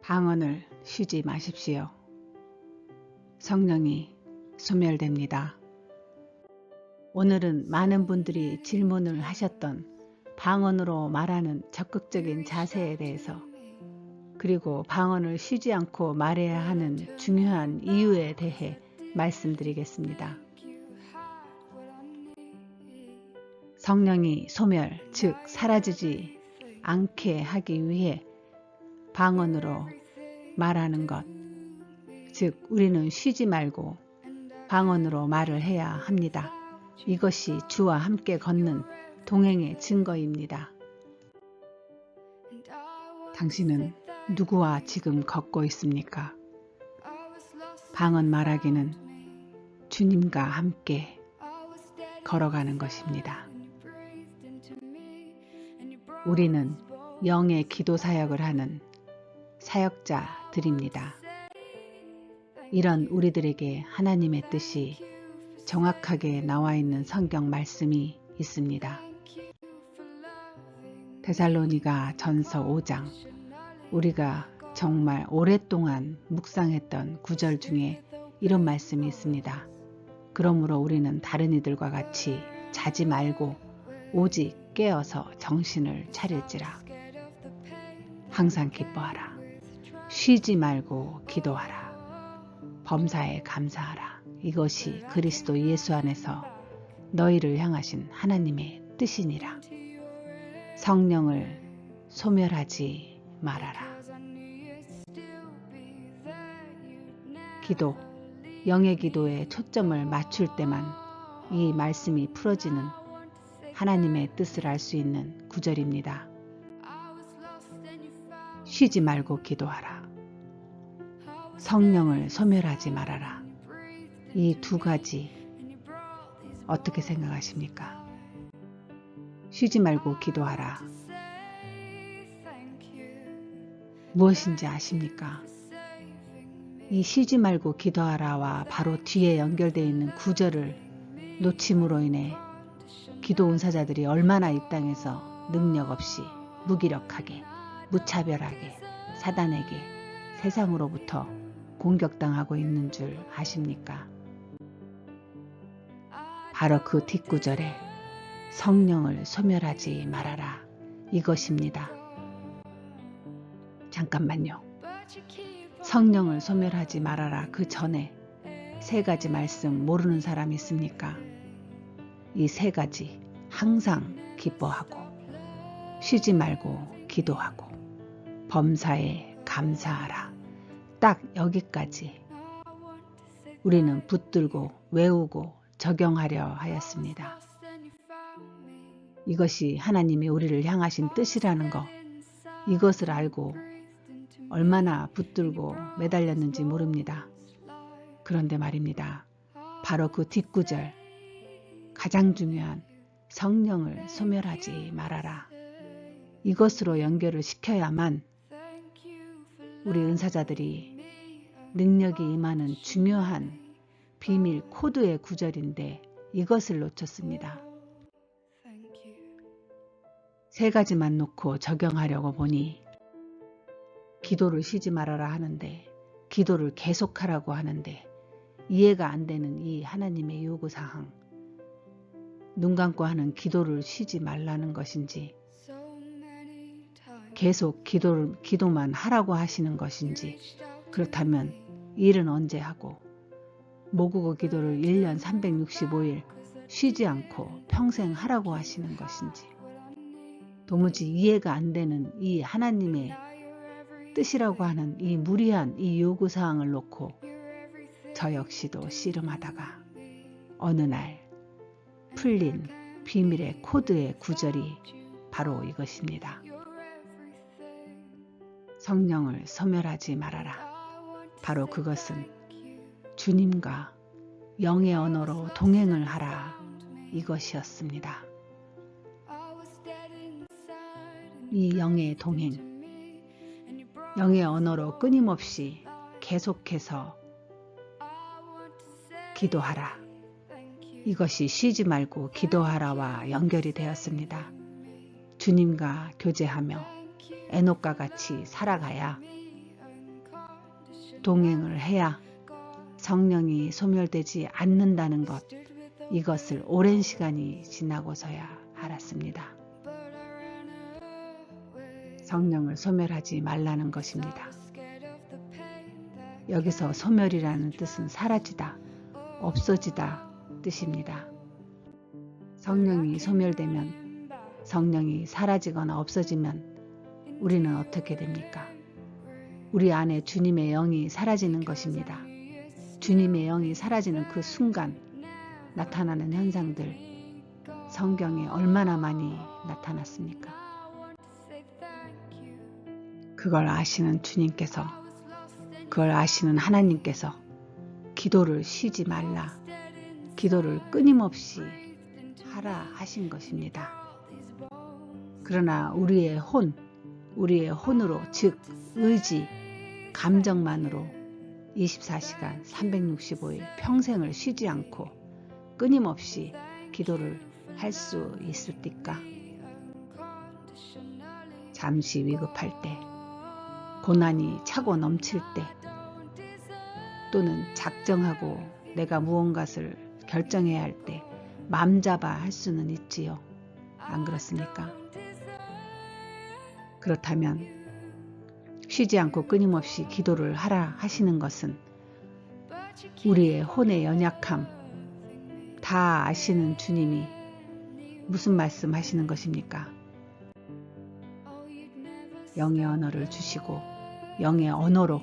방언을 쉬지 마십시오. 성령이 소멸됩니다. 오늘은 많은 분들이 질문을 하셨던 방언으로 말하는 적극적인 자세에 대해서, 그리고 방언을 쉬지 않고 말해야 하는 중요한 이유에 대해 말씀드리겠습니다. 성령이 소멸, 즉 사라지지 않게 하기 위해 방언으로 말하는 것, 즉 우리는 쉬지 말고 방언으로 말을 해야 합니다. 이것이 주와 함께 걷는 동행의 증거입니다. 당신은 누구와 지금 걷고 있습니까? 방언 말하기는 주님과 함께 걸어가는 것입니다. 우리는 영의 기도 사역을 하는 사역자들입니다. 이런 우리들에게 하나님의 뜻이 정확하게 나와 있는 성경 말씀이 있습니다. 데살로니가 전서 5장, 우리가 정말 오랫동안 묵상했던 구절 중에 이런 말씀이 있습니다. 그러므로 우리는 다른 이들과 같이 자지 말고 오직 깨어서 정신을 차릴지라. 항상 기뻐하라. 쉬지 말고 기도하라. 범사에 감사하라. 이것이 그리스도 예수 안에서 너희를 향하신 하나님의 뜻이니라. 성령을 소멸하지 말아라. 기도, 영의 기도에 초점을 맞출 때만 이 말씀이 풀어지는 하나님의 뜻을 알 수 있는 구절입니다. 쉬지 말고 기도하라. 성령을 소멸하지 말아라. 이 두 가지 어떻게 생각하십니까? 쉬지 말고 기도하라. 무엇인지 아십니까? 이 쉬지 말고 기도하라와 바로 뒤에 연결되어 있는 구절을 놓침으로 인해 기도 은사자들이 얼마나 이 땅에서 능력 없이 무기력하게 무차별하게 사단에게 세상으로부터 공격당하고 있는 줄 아십니까? 바로 그 뒷구절에 성령을 소멸하지 말아라, 이것입니다. 잠깐만요. 성령을 소멸하지 말아라 그 전에 세 가지 말씀 모르는 사람 있습니까? 이 세 가지 항상 기뻐하고 쉬지 말고 기도하고 범사에 감사하라. 딱 여기까지 우리는 붙들고 외우고 적용하려 하였습니다. 이것이 하나님이 우리를 향하신 뜻이라는 것, 이것을 알고 얼마나 붙들고 매달렸는지 모릅니다. 그런데 말입니다. 바로 그 뒷구절, 가장 중요한 성령을 소멸하지 말아라. 이것으로 연결을 시켜야만 우리 은사자들이 능력이 임하는 중요한 비밀 코드의 구절인데 이것을 놓쳤습니다. 세 가지만 놓고 적용하려고 보니 기도를 쉬지 말아라 하는데, 기도를 계속하라고 하는데 이해가 안 되는 이 하나님의 요구사항, 눈 감고 하는 기도를 쉬지 말라는 것인지, 계속 기도만 하라고 하시는 것인지, 그렇다면 일은 언제 하고 모국어 기도를 1년 365일 쉬지 않고 평생 하라고 하시는 것인지 도무지 이해가 안 되는 이 하나님의 뜻이라고 하는 이 무리한 이 요구사항을 놓고 저 역시도 씨름하다가 어느 날 풀린 비밀의 코드의 구절이 바로 이것입니다. 성령을 소멸하지 말아라. 바로 그것은 주님과 영의 언어로 동행을 하라, 이것이었습니다. 이 영의 동행, 영의 언어로 끊임없이 계속해서 기도하라. 이것이 쉬지 말고 기도하라와 연결이 되었습니다. 주님과 교제하며 에녹과 같이 살아가야 동행을 해야 성령이 소멸되지 않는다는 것, 이것을 오랜 시간이 지나고서야 알았습니다. 성령을 소멸하지 말라는 것입니다. 여기서 소멸이라는 뜻은 사라지다, 없어지다 뜻입니다. 성령이 소멸되면, 성령이 사라지거나 없어지면 우리는 어떻게 됩니까? 우리 안에 주님의 영이 사라지는 것입니다. 주님의 영이 사라지는 그 순간 나타나는 현상들, 성경에 얼마나 많이 나타났습니까? 그걸 아시는 주님께서, 그걸 아시는 하나님께서 기도를 쉬지 말라, 기도를 끊임없이 하라 하신 것입니다. 그러나 우리의 혼으로, 즉 의지, 감정만으로 24시간 365일 평생을 쉬지 않고 끊임없이 기도를 할 수 있을까? 잠시 위급할 때, 고난이 차고 넘칠 때, 또는 작정하고 내가 무언가를 결정해야 할 때 맘 잡아 할 수는 있지요. 안 그렇습니까? 그렇다면 쉬지 않고 끊임없이 기도를 하라 하시는 것은 우리의 혼의 연약함 다 아시는 주님이 무슨 말씀 하시는 것입니까? 영의 언어를 주시고 영의 언어로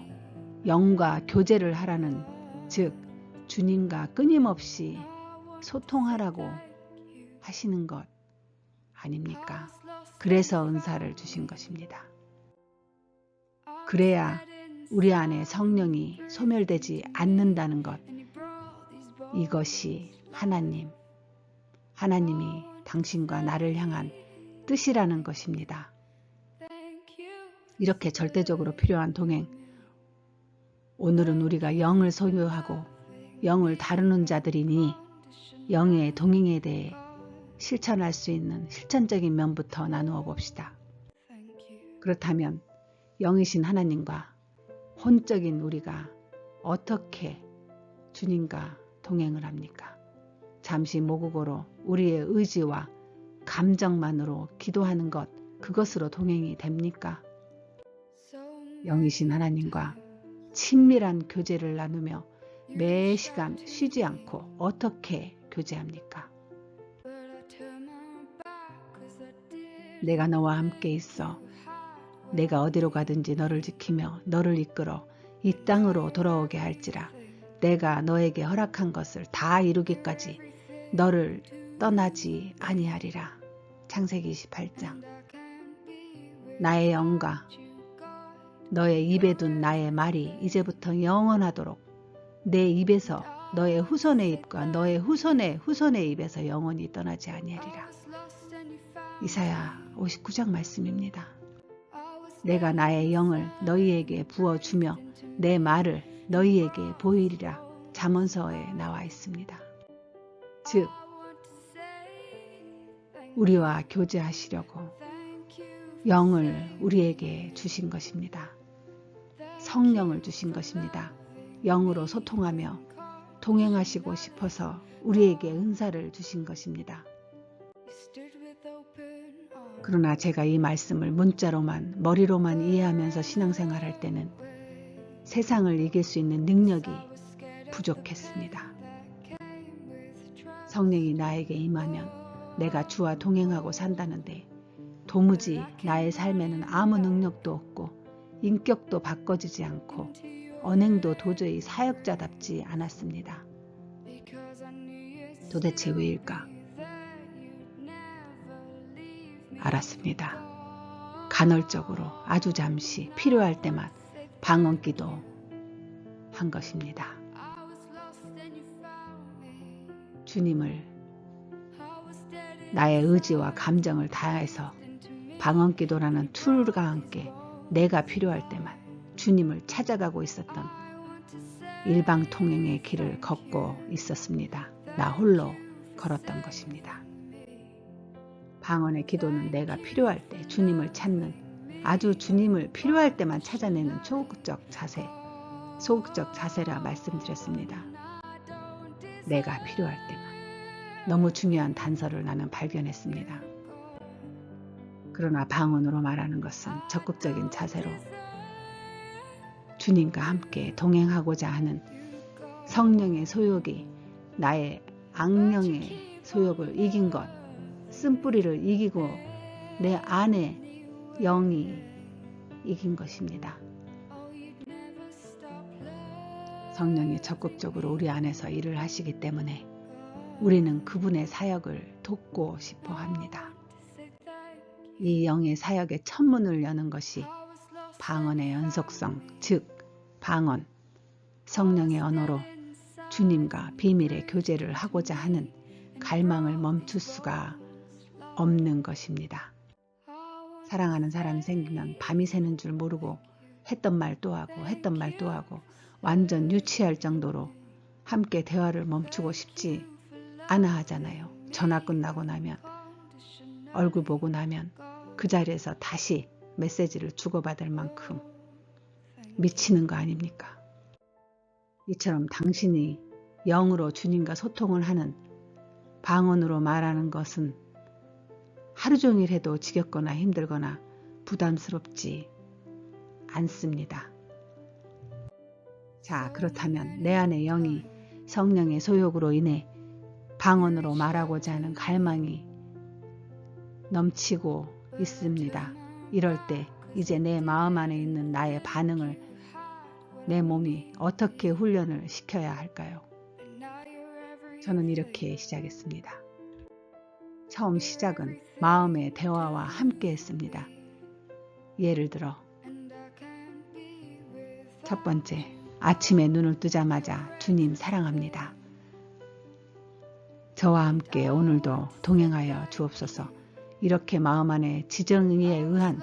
영과 교제를 하라는, 즉 주님과 끊임없이 소통하라고 하시는 것 아닙니까? 그래서 은사를 주신 것입니다. 그래야 우리 안에 성령이 소멸되지 않는다는 것, 이것이 하나님이 당신과 나를 향한 뜻이라는 것입니다. 이렇게 절대적으로 필요한 동행, 오늘은 우리가 영을 소유하고 영을 다루는 자들이니 영의 동행에 대해 실천할 수 있는 실천적인 면부터 나누어 봅시다. 그렇다면 영이신 하나님과 혼적인 우리가 어떻게 주님과 동행을 합니까? 잠시 모국어로 우리의 의지와 감정만으로 기도하는 것, 그것으로 동행이 됩니까? 영이신 하나님과 친밀한 교제를 나누며 매 시간 쉬지 않고 어떻게 교제합니까? 내가 너와 함께 있어 내가 어디로 가든지 너를 지키며 너를 이끌어 이 땅으로 돌아오게 할지라. 내가 너에게 허락한 것을 다 이루기까지 너를 떠나지 아니하리라. 창세기 28장. 나의 영과 너의 입에 둔 나의 말이 이제부터 영원하도록 내 입에서 너의 후손의 입과 너의 후손의 후손의 입에서 영원히 떠나지 아니하리라. 이사야 59장 말씀입니다. 내가 나의 영을 너희에게 부어주며 내 말을 너희에게 보이리라. 잠언서에 나와 있습니다. 즉 우리와 교제하시려고 영을 우리에게 주신 것입니다. 성령을 주신 것입니다. 영으로 소통하며 동행하시고 싶어서 우리에게 은사를 주신 것입니다. 그러나 제가 이 말씀을 문자로만, 머리로만 이해하면서 신앙생활할 때는 세상을 이길 수 있는 능력이 부족했습니다. 성령이 나에게 임하면 내가 주와 동행하고 산다는데 도무지 나의 삶에는 아무 능력도 없고 인격도 바꿔지지 않고 언행도 도저히 사역자답지 않았습니다. 도대체 왜일까? 알았습니다. 간헐적으로 아주 잠시 필요할 때만 방언기도 한 것입니다. 주님을 나의 의지와 감정을 다해서 방언기도라는 툴과 함께 내가 필요할 때만 주님을 찾아가고 있었던 일방통행의 길을 걷고 있었습니다. 나 홀로 걸었던 것입니다. 방언의 기도는 내가 필요할 때 주님을 찾는, 아주 주님을 필요할 때만 찾아내는 초국적 자세, 소극적 자세라 말씀드렸습니다. 내가 필요할 때만. 너무 중요한 단서를 나는 발견했습니다. 그러나 방언으로 말하는 것은 적극적인 자세로 주님과 함께 동행하고자 하는 성령의 소욕이 나의 악령의 소욕을 이긴 것, 쓴뿌리를 이기고 내 안에 영이 이긴 것입니다. 성령이 적극적으로 우리 안에서 일을 하시기 때문에 우리는 그분의 사역을 돕고 싶어 합니다. 이 영의 사역의 첫 문을 여는 것이 방언의 연속성, 즉 방언, 성령의 언어로 주님과 비밀의 교제를 하고자 하는 갈망을 멈출 수가 없는 것입니다. 사랑하는 사람이 생기면 밤이 새는 줄 모르고 했던 말 또 하고 완전 유치할 정도로 함께 대화를 멈추고 싶지 않아 하잖아요. 전화 끝나고 나면, 얼굴 보고 나면 그 자리에서 다시 메시지를 주고받을 만큼 미치는 거 아닙니까? 이처럼 당신이 영으로 주님과 소통을 하는 방언으로 말하는 것은 하루 종일 해도 지겹거나 힘들거나 부담스럽지 않습니다. 자, 그렇다면 내 안의 영이 성령의 소욕으로 인해 방언으로 말하고자 하는 갈망이 넘치고 있습니다. 이럴 때 이제 내 마음 안에 있는 나의 반응을 내 몸이 어떻게 훈련을 시켜야 할까요? 저는 이렇게 시작했습니다. 처음 시작은 마음의 대화와 함께 했습니다. 예를 들어 첫 번째, 아침에 눈을 뜨자마자 주님 사랑합니다. 저와 함께 오늘도 동행하여 주옵소서. 이렇게 마음 안에 지정의에 의한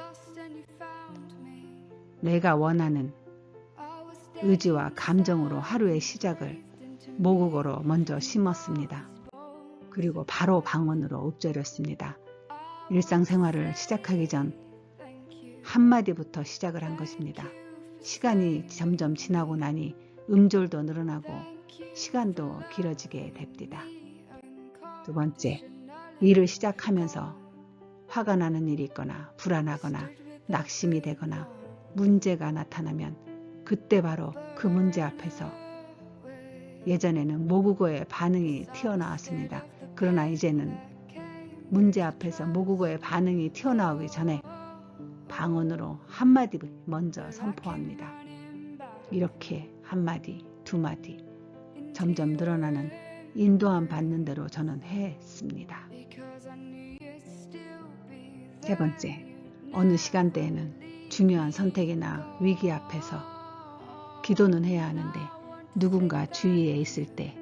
내가 원하는 의지와 감정으로 하루의 시작을 모국어로 먼저 심었습니다. 그리고 바로 방언으로 읊조렸습니다. 일상생활을 시작하기 전 한마디부터 시작을 한 것입니다. 시간이 점점 지나고 나니 음절도 늘어나고 시간도 길어지게 됩니다. 두 번째, 일을 시작하면서 화가 나는 일이 있거나 불안하거나 낙심이 되거나 문제가 나타나면 그때 바로 그 문제 앞에서 예전에는 모국어의 반응이 튀어나왔습니다. 그러나 이제는 문제 앞에서 모국어의 반응이 튀어나오기 전에 방언으로 한마디 먼저 선포합니다. 이렇게 한마디, 두마디 점점 늘어나는 인도함 받는 대로 저는 했습니다. 세 번째, 어느 시간대에는 중요한 선택이나 위기 앞에서 기도는 해야 하는데 누군가 주위에 있을 때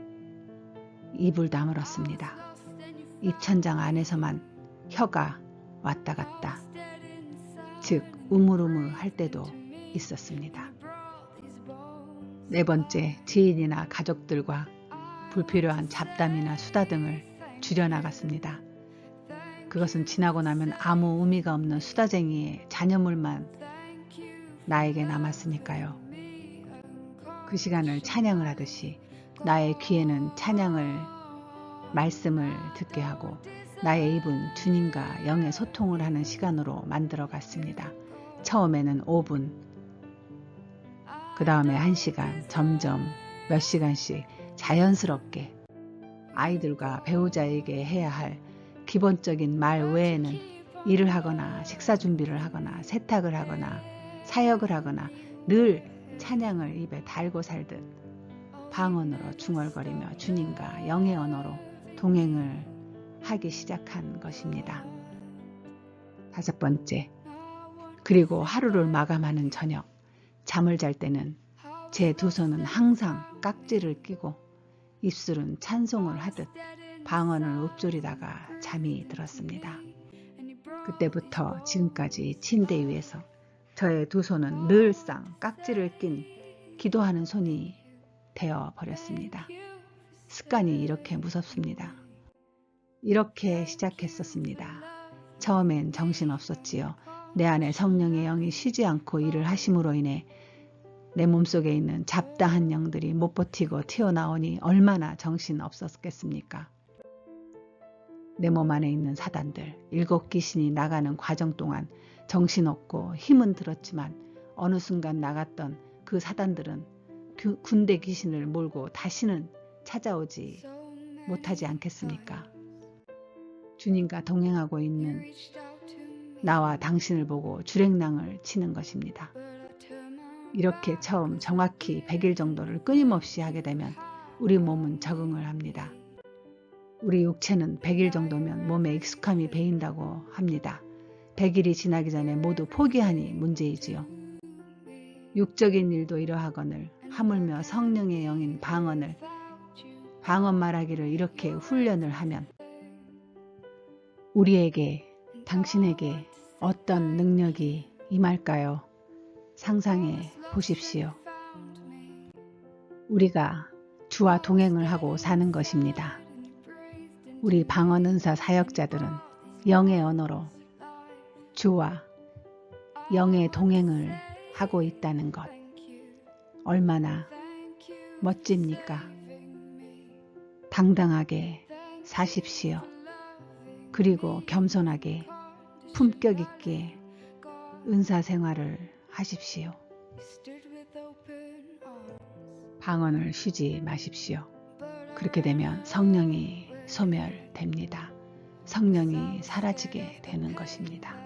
입을 다물었습니다. 입천장 안에서만 혀가 왔다 갔다, 즉 우물우물 할 때도 있었습니다. 네 번째, 지인이나 가족들과 불필요한 잡담이나 수다 등을 줄여나갔습니다. 그것은 지나고 나면 아무 의미가 없는 수다쟁이의 잔여물만 나에게 남았으니까요. 그 시간을 찬양을 하듯이 나의 귀에는 찬양을, 말씀을 듣게 하고 나의 입은 주님과 영의 소통을 하는 시간으로 만들어 갔습니다. 처음에는 5분, 그 다음에 1시간, 점점 몇 시간씩 자연스럽게 아이들과 배우자에게 해야 할 기본적인 말 외에는 일을 하거나 식사 준비를 하거나 세탁을 하거나 사역을 하거나 늘 찬양을 입에 달고 살듯 방언으로 중얼거리며 주님과 영의 언어로 동행을 하기 시작한 것입니다. 다섯 번째, 그리고 하루를 마감하는 저녁, 잠을 잘 때는 제 두 손은 항상 깍지를 끼고 입술은 찬송을 하듯 방언을 읊조리다가 잠이 들었습니다. 그때부터 지금까지 침대 위에서 저의 두 손은 늘상 깍지를 낀 기도하는 손이 되어 버렸습니다. 습관이 이렇게 무섭습니다. 이렇게 시작했었습니다. 처음엔 정신없었지요. 내 안에 성령의 영이 쉬지 않고 일을 하심으로 인해 내 몸속에 있는 잡다한 영들이 못 버티고 튀어나오니 얼마나 정신 없었겠습니까? 내 몸 안에 있는 사단들, 7 귀신이 나가는 과정 동안 정신없고 힘은 들었지만 어느 순간 나갔던 그 사단들은 군대 귀신을 몰고 다시는 찾아오지 못하지 않겠습니까? 주님과 동행하고 있는 나와 당신을 보고 주랭랑을 치는 것입니다. 이렇게 처음 정확히 100일 정도를 끊임없이 하게 되면 우리 몸은 적응을 합니다. 우리 육체는 100일 정도면 몸에 익숙함이 배인다고 합니다. 100일이 지나기 전에 모두 포기하니 문제이지요. 육적인 일도 이러하거늘 하물며 성령의 영인 방언 말하기를 이렇게 훈련을 하면 우리에게, 당신에게 어떤 능력이 임할까요? 상상해 보십시오. 우리가 주와 동행을 하고 사는 것입니다. 우리 방언은사 사역자들은 영의 언어로 주와 영의 동행을 하고 있다는 것, 얼마나 멋집니까? 당당하게 사십시오. 그리고 겸손하게 품격 있게 은사 생활을 하십시오. 방언을 쉬지 마십시오. 그렇게 되면 성령이 소멸됩니다. 성령이 사라지게 되는 것입니다.